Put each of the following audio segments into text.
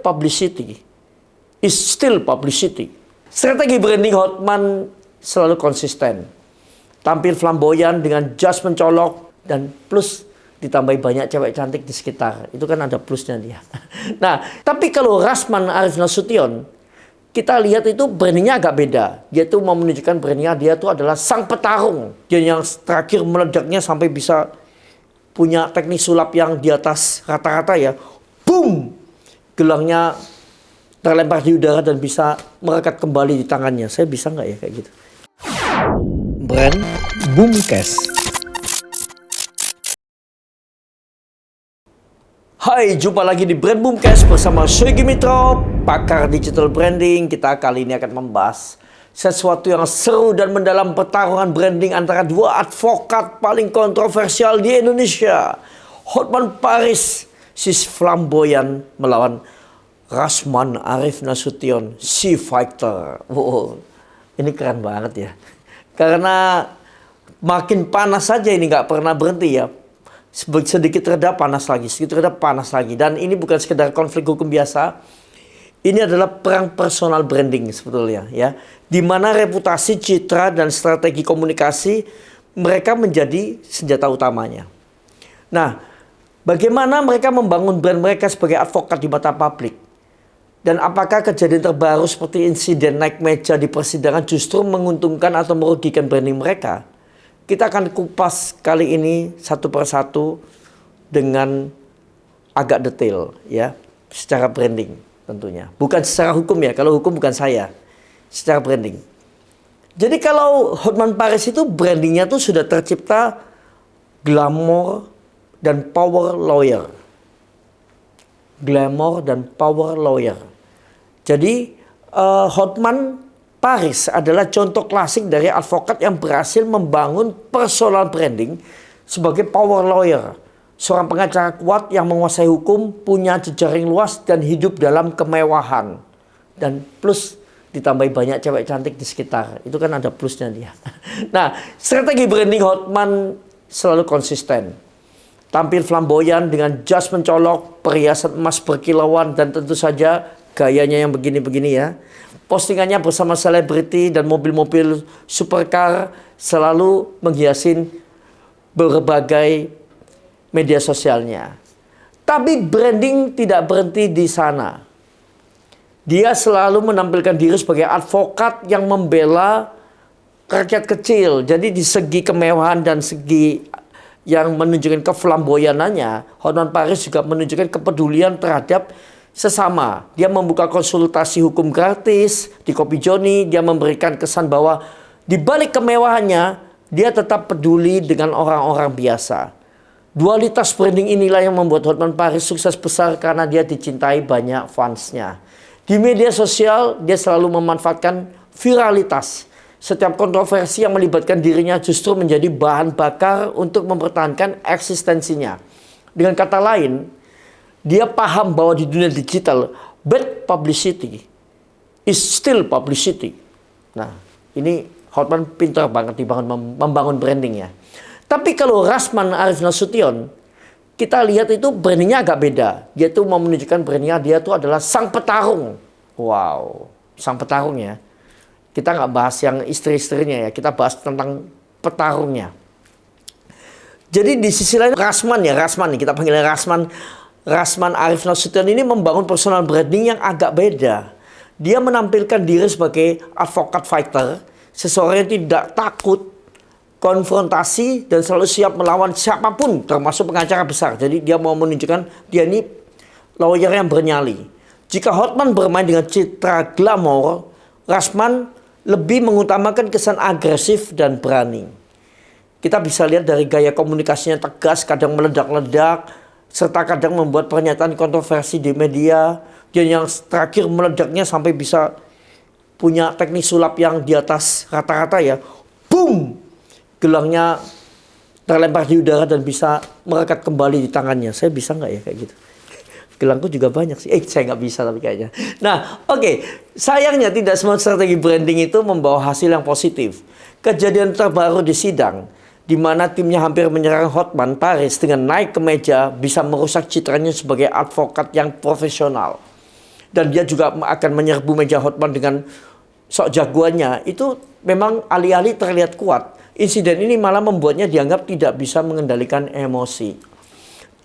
publicity is still publicity. Strategi branding Hotman selalu konsisten. Tampil flamboyan dengan jas mencolok dan plus ditambahi banyak cewek cantik di sekitar. Itu kan ada plusnya dia. Nah, tapi kalau Rasman Arif Nasution, kita lihat itu brandingnya agak beda. Dia tuh mau menunjukkan brandingnya dia tuh adalah sang petarung. Dia yang terakhir meledaknya sampai bisa punya teknik sulap yang di atas rata-rata ya. Boom! Gelangnya terlempar di udara dan bisa merekat kembali di tangannya. Saya bisa nggak ya kayak gitu? Brand Boomcast. Hai, jumpa lagi di Brand Boomcast bersama Shoigi Mitro, pakar digital branding. Kita kali ini akan membahas sesuatu yang seru dan mendalam, pertarungan branding antara dua advokat paling kontroversial di Indonesia. Hotman Paris, si flamboyan, melawan Rasman Arif Nasution, si fighter. Wow, ini keren banget ya. Karena makin panas saja ini, nggak pernah berhenti ya. Sedikit reda panas lagi, sedikit reda panas lagi. Dan ini bukan sekedar konflik hukum biasa. Ini adalah perang personal branding sebetulnya ya. Di mana reputasi, citra, dan strategi komunikasi mereka menjadi senjata utamanya. Nah, bagaimana mereka membangun brand mereka sebagai advokat di mata publik? Dan apakah kejadian terbaru seperti insiden naik meja di persidangan justru menguntungkan atau merugikan branding mereka? Kita akan kupas kali ini satu persatu dengan agak detail ya, secara branding tentunya. Bukan secara hukum ya, kalau hukum bukan saya. Secara branding. Jadi kalau Hotman Paris itu brandingnya tuh sudah tercipta glamour dan power lawyer. Glamour dan power lawyer. Jadi Hotman Paris adalah contoh klasik dari advokat yang berhasil membangun personal branding sebagai power lawyer. Seorang pengacara kuat yang menguasai hukum, punya jejaring luas dan hidup dalam kemewahan. Dan plus ditambahi banyak cewek cantik di sekitar. Itu kan ada plusnya dia. Nah, strategi branding Hotman selalu konsisten. Tampil flamboyan dengan jas mencolok, perhiasan emas berkilauan, dan tentu saja gayanya yang begini-begini ya. Postingannya bersama selebriti dan mobil-mobil supercar selalu menghiasi berbagai media sosialnya. Tapi branding tidak berhenti di sana. Dia selalu menampilkan diri sebagai advokat yang membela rakyat kecil. Jadi di segi kemewahan dan segi yang menunjukkan keflamboyanannya, Hotman Paris juga menunjukkan kepedulian terhadap sesama. Dia membuka konsultasi hukum gratis di Kopi Joni. Dia memberikan kesan bahwa di balik kemewahannya, dia tetap peduli dengan orang-orang biasa. Dualitas branding inilah yang membuat Hotman Paris sukses besar karena dia dicintai banyak fansnya. Di media sosial, dia selalu memanfaatkan viralitas. Setiap kontroversi yang melibatkan dirinya justru menjadi bahan bakar untuk mempertahankan eksistensinya. Dengan kata lain, dia paham bahwa di dunia digital, bad publicity is still publicity. Nah, ini Hotman pintar banget membangun branding ya. Tapi kalau Rasman Arif Nasution, kita lihat itu brandingnya agak beda. Dia tuh mau menunjukkan brandingnya dia tuh adalah sang petarung. Wow, sang petarung ya. Kita nggak bahas yang istri-istrinya ya, kita bahas tentang petarungnya. Jadi di sisi lain Rasman nih, kita panggilnya Rasman Arif Nasution ini membangun personal branding yang agak beda. Dia menampilkan diri sebagai advokat fighter, seseorang yang tidak takut konfrontasi dan selalu siap melawan siapapun, termasuk pengacara besar. Jadi dia mau menunjukkan dia ini lawyer yang bernyali. Jika Hotman bermain dengan citra glamour, Rasman lebih mengutamakan kesan agresif dan berani. Kita bisa lihat dari gaya komunikasinya tegas, kadang meledak-ledak, serta kadang membuat pernyataan kontroversi di media. Dia yang terakhir meledaknya sampai bisa punya teknik sulap yang di atas rata-rata ya. Boom! Gelangnya terlempar di udara dan bisa merekat kembali di tangannya. Saya bisa nggak ya kayak gitu? Gelangku juga banyak sih. Saya nggak bisa tapi kayaknya. Nah, oke. Sayangnya tidak semua strategi branding itu membawa hasil yang positif. Kejadian terbaru di sidang, di mana timnya hampir menyerang Hotman Paris dengan naik ke meja, bisa merusak citranya sebagai advokat yang profesional. dan dia juga akan menyerbu meja Hotman dengan sok jagoannya, itu memang alih-alih terlihat kuat, insiden ini malah membuatnya dianggap tidak bisa mengendalikan emosi.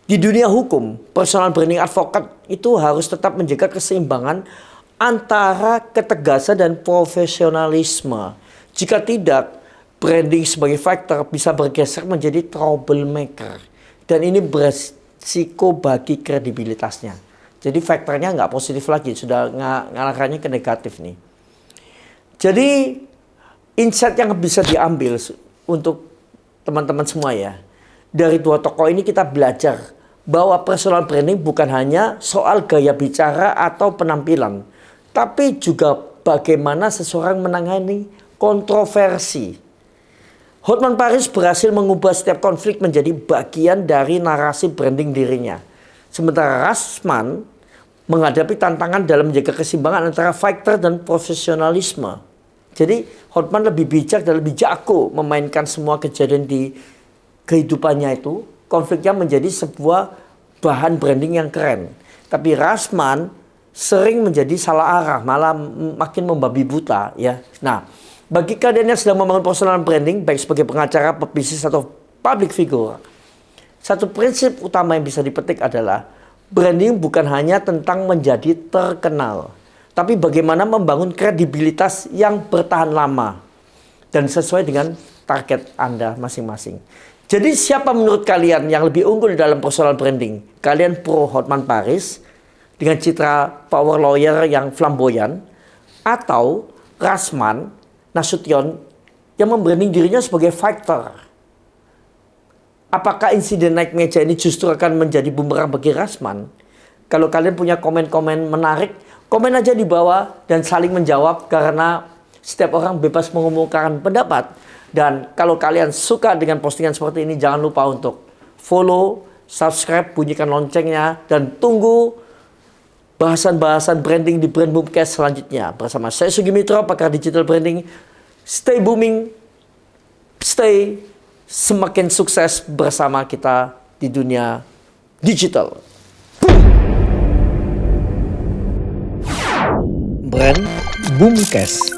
Di dunia hukum, personal branding advokat itu harus tetap menjaga keseimbangan antara ketegasan dan profesionalisme. Jika tidak, branding sebagai faktor bisa bergeser menjadi troublemaker. Dan ini beresiko bagi kredibilitasnya. Jadi faktornya nggak positif lagi, sudah ngarahkannya ke negatif nih. Jadi insight yang bisa diambil untuk teman-teman semua ya. Dari dua tokoh ini kita belajar bahwa personal branding bukan hanya soal gaya bicara atau penampilan, tapi juga bagaimana seseorang menangani kontroversi. Hotman Paris berhasil mengubah setiap konflik menjadi bagian dari narasi branding dirinya. Sementara Rasman menghadapi tantangan dalam menjaga keseimbangan antara fighter dan profesionalisme. Jadi Hotman lebih bijak dan lebih jago memainkan semua kejadian di kehidupannya itu, konfliknya menjadi sebuah bahan branding yang keren. Tapi Rasman sering menjadi salah arah, malah makin membabi buta ya. Nah, bagi kalian yang sedang membangun personal branding, baik sebagai pengacara, pebisnis atau public figure, satu prinsip utama yang bisa dipetik adalah branding bukan hanya tentang menjadi terkenal, tapi bagaimana membangun kredibilitas yang bertahan lama dan sesuai dengan target Anda masing-masing. Jadi siapa menurut kalian yang lebih unggul dalam personal branding? Kalian pro Hotman Paris dengan citra power lawyer yang flamboyan, atau Rasman Nasution yang membranding dirinya sebagai fighter? Apakah insiden naik meja ini justru akan menjadi bumerang bagi Rasman? Kalau kalian punya komen-komen menarik, komen aja di bawah dan saling menjawab, karena setiap orang bebas mengumumkan pendapat. Dan kalau kalian suka dengan postingan seperti ini, jangan lupa untuk follow, subscribe, bunyikan loncengnya, dan tunggu bahasan-bahasan branding di Brand Boomcast selanjutnya. Bersama saya Sugi Mitro, pakar digital branding. Stay booming, stay semakin sukses bersama kita di dunia digital. Brand Boomcast.